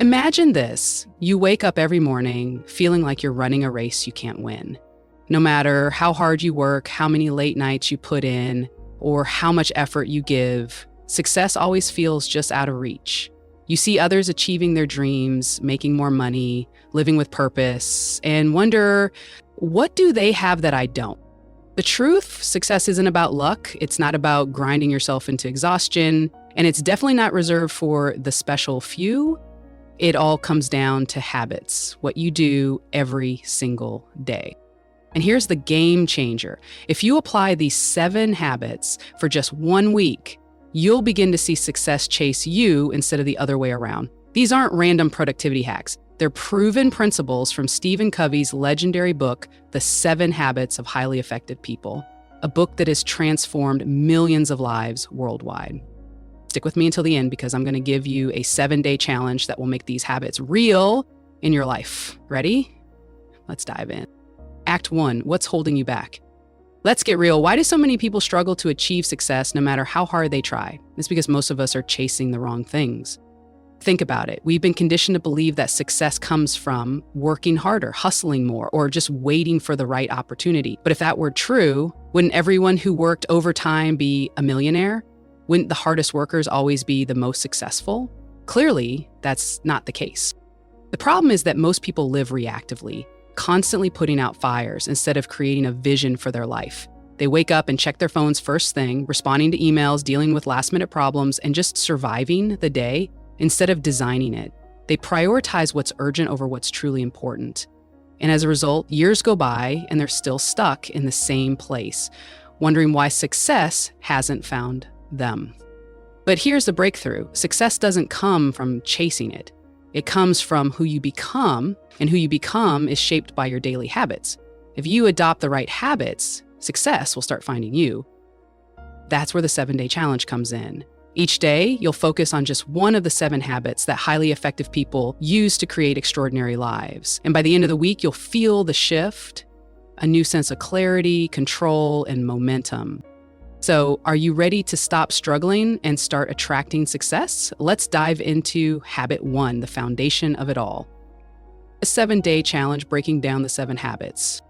Imagine this. You wake up every morning feeling like you're running a race you can't win. No matter how hard you work, how many late nights you put in, or how much effort you give, success always feels just out of reach. You see others achieving their dreams, making more money, living with purpose, and wonder, what do they have that I don't? The truth, success isn't about luck. It's not about grinding yourself into exhaustion, and it's definitely not reserved for the special few. It all comes down to habits, what you do every single day. And here's the game changer. If you apply these 7 habits for just 1 week, you'll begin to see success chase you instead of the other way around. These aren't random productivity hacks. They're proven principles from Stephen Covey's legendary book, The 7 Habits of Highly Effective People, a book that has transformed millions of lives worldwide. Stick with me until the end because I'm going to give you a 7-day challenge that will make these habits real in your life. Ready? Let's dive in. Act 1, what's holding you back? Let's get real. Why do so many people struggle to achieve success no matter how hard they try? It's because most of us are chasing the wrong things. Think about it. We've been conditioned to believe that success comes from working harder, hustling more, or just waiting for the right opportunity. But if that were true, wouldn't everyone who worked overtime be a millionaire? Wouldn't the hardest workers always be the most successful? Clearly, that's not the case. The problem is that most people live reactively, constantly putting out fires instead of creating a vision for their life. They wake up and check their phones first thing, responding to emails, dealing with last-minute problems, and just surviving the day instead of designing it. They prioritize what's urgent over what's truly important. And as a result, years go by and they're still stuck in the same place, wondering why success hasn't found them. But here's the breakthrough. Success doesn't come from chasing it. It comes from who you become, and who you become is shaped by your daily habits. If you adopt the right habits, success will start finding you. That's where the 7-day challenge comes in. Each day, you'll focus on just one of the 7 habits that highly effective people use to create extraordinary lives. And by the end of the week, you'll feel the shift, a new sense of clarity, control, and momentum. So, are you ready to stop struggling and start attracting success? Let's dive into habit 1, the foundation of it all. A 7-day challenge breaking down the 7 habits.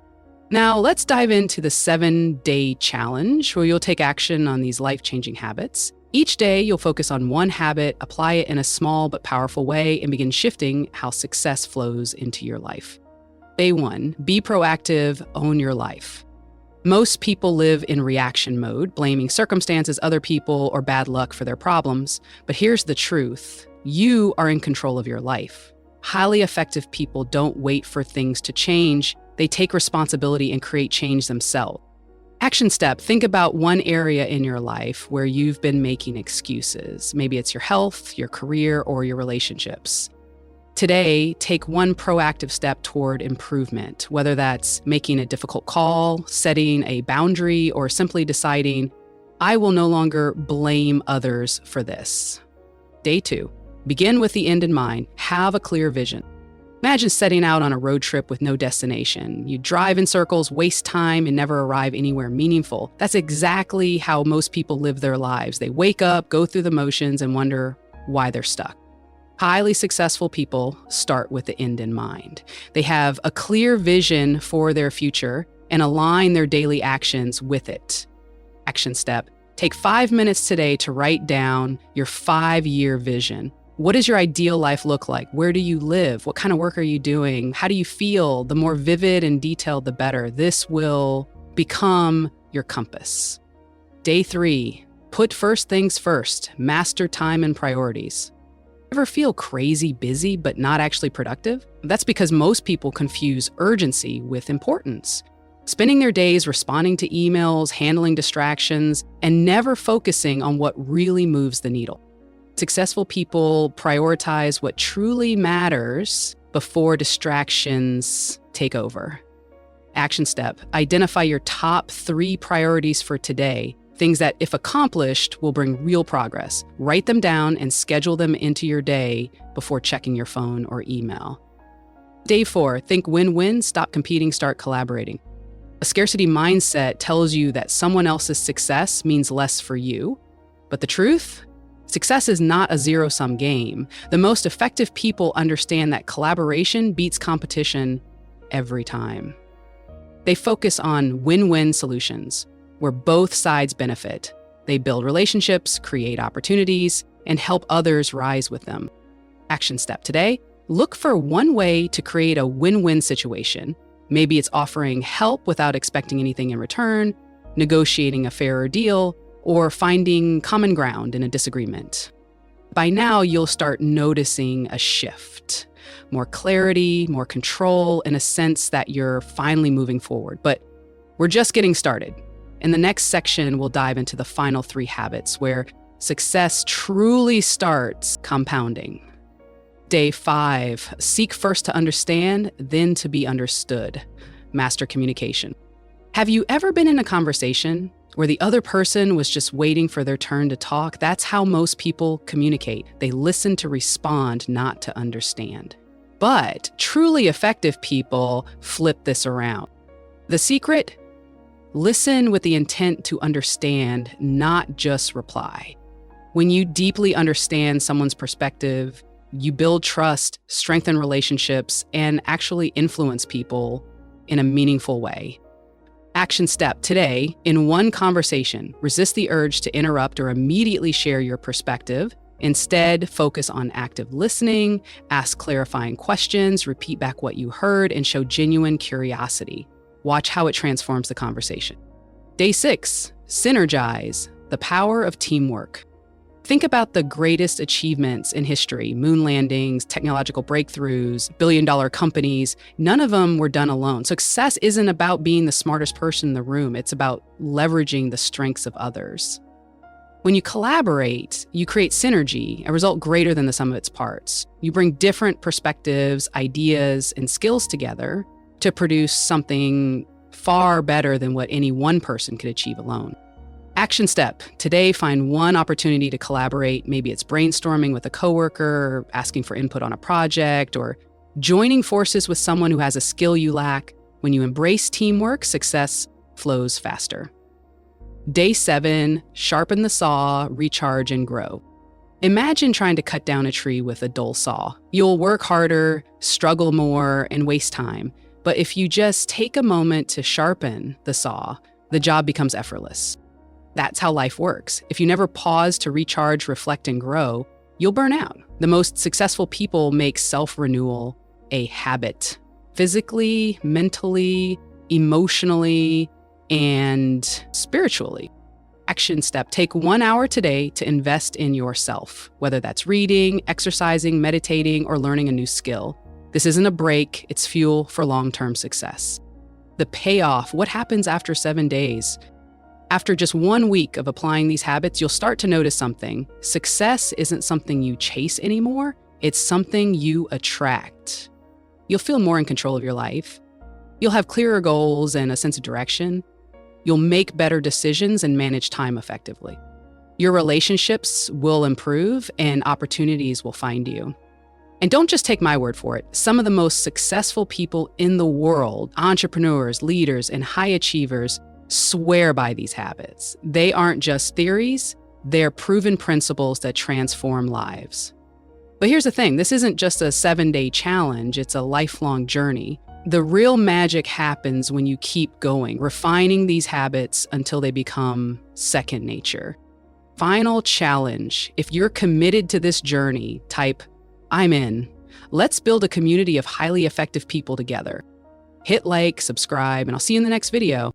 Now, let's dive into the 7-day challenge where you'll take action on these life-changing habits. Each day, you'll focus on one habit, apply it in a small but powerful way, and begin shifting how success flows into your life. Day 1, be proactive, own your life. Most people live in reaction mode, blaming circumstances, other people, or bad luck for their problems. But here's the truth. You are in control of your life. Highly effective people don't wait for things to change. They take responsibility and create change themselves. Action step, think about one area in your life where you've been making excuses. Maybe it's your health, your career, or your relationships. Today, take one proactive step toward improvement, whether that's making a difficult call, setting a boundary, or simply deciding, I will no longer blame others for this. Day 2, begin with the end in mind. Have a clear vision. Imagine setting out on a road trip with no destination. You drive in circles, waste time, and never arrive anywhere meaningful. That's exactly how most people live their lives. They wake up, go through the motions, and wonder why they're stuck. Highly successful people start with the end in mind. They have a clear vision for their future and align their daily actions with it. Action step, take 5 minutes today to write down your 5-year vision. What does your ideal life look like? Where do you live? What kind of work are you doing? How do you feel? The more vivid and detailed, the better. This will become your compass. Day 3, put first things first. Master time and priorities. Ever feel crazy busy but not actually productive? That's because most people confuse urgency with importance. Spending their days responding to emails, handling distractions, and never focusing on what really moves the needle. Successful people prioritize what truly matters before distractions take over. Action step, identify your top 3 priorities for today. Things that, if accomplished, will bring real progress. Write them down and schedule them into your day before checking your phone or email. Day 4, think win-win, stop competing, start collaborating. A scarcity mindset tells you that someone else's success means less for you. But the truth? Success is not a zero-sum game. The most effective people understand that collaboration beats competition every time. They focus on win-win solutions where both sides benefit. They build relationships, create opportunities, and help others rise with them. Action step today: look for one way to create a win-win situation. Maybe it's offering help without expecting anything in return, negotiating a fairer deal, or finding common ground in a disagreement. By now, you'll start noticing a shift, more clarity, more control, and a sense that you're finally moving forward. But we're just getting started. In the next section, we'll dive into the final 3 habits where success truly starts compounding. Day 5, seek first to understand, then to be understood. Master communication. Have you ever been in a conversation where the other person was just waiting for their turn to talk? That's how most people communicate. They listen to respond, not to understand. But truly effective people flip this around. The secret? Listen with the intent to understand, not just reply. When you deeply understand someone's perspective, you build trust, strengthen relationships, and actually influence people in a meaningful way. Action step today: in one conversation, resist the urge to interrupt or immediately share your perspective. Instead, focus on active listening, ask clarifying questions, repeat back what you heard, and show genuine curiosity. Watch how it transforms the conversation. Day 6, synergize, the power of teamwork. Think about the greatest achievements in history: moon landings, technological breakthroughs, billion-dollar companies. None of them were done alone. Success isn't about being the smartest person in the room. It's about leveraging the strengths of others. When you collaborate, you create synergy, a result greater than the sum of its parts. You bring different perspectives, ideas, and skills together to produce something far better than what any one person could achieve alone. Action step today: find one opportunity to collaborate. Maybe it's brainstorming with a coworker, asking for input on a project, or joining forces with someone who has a skill you lack. When you embrace teamwork, success flows faster. Day 7, sharpen the saw, recharge, and grow. Imagine trying to cut down a tree with a dull saw. You'll work harder, struggle more, and waste time. But if you just take a moment to sharpen the saw, the job becomes effortless. That's how life works. If you never pause to recharge, reflect, and grow, you'll burn out. The most successful people make self-renewal a habit, physically, mentally, emotionally, and spiritually. Action step: take 1 hour today to invest in yourself, whether that's reading, exercising, meditating, or learning a new skill. This isn't a break, it's fuel for long-term success. The payoff: what happens after 7 days? After just 1 week of applying these habits, you'll start to notice something. Success isn't something you chase anymore, it's something you attract. You'll feel more in control of your life. You'll have clearer goals and a sense of direction. You'll make better decisions and manage time effectively. Your relationships will improve and opportunities will find you. And don't just take my word for it. Some of the most successful people in the world, entrepreneurs, leaders, and high achievers, swear by these habits. They aren't just theories, they're proven principles that transform lives. But here's the thing, this isn't just a 7-day challenge, it's a lifelong journey. The real magic happens when you keep going, refining these habits until they become second nature. Final challenge: if you're committed to this journey, type "I'm in." Let's build a community of highly effective people together. Hit like, subscribe, and I'll see you in the next video.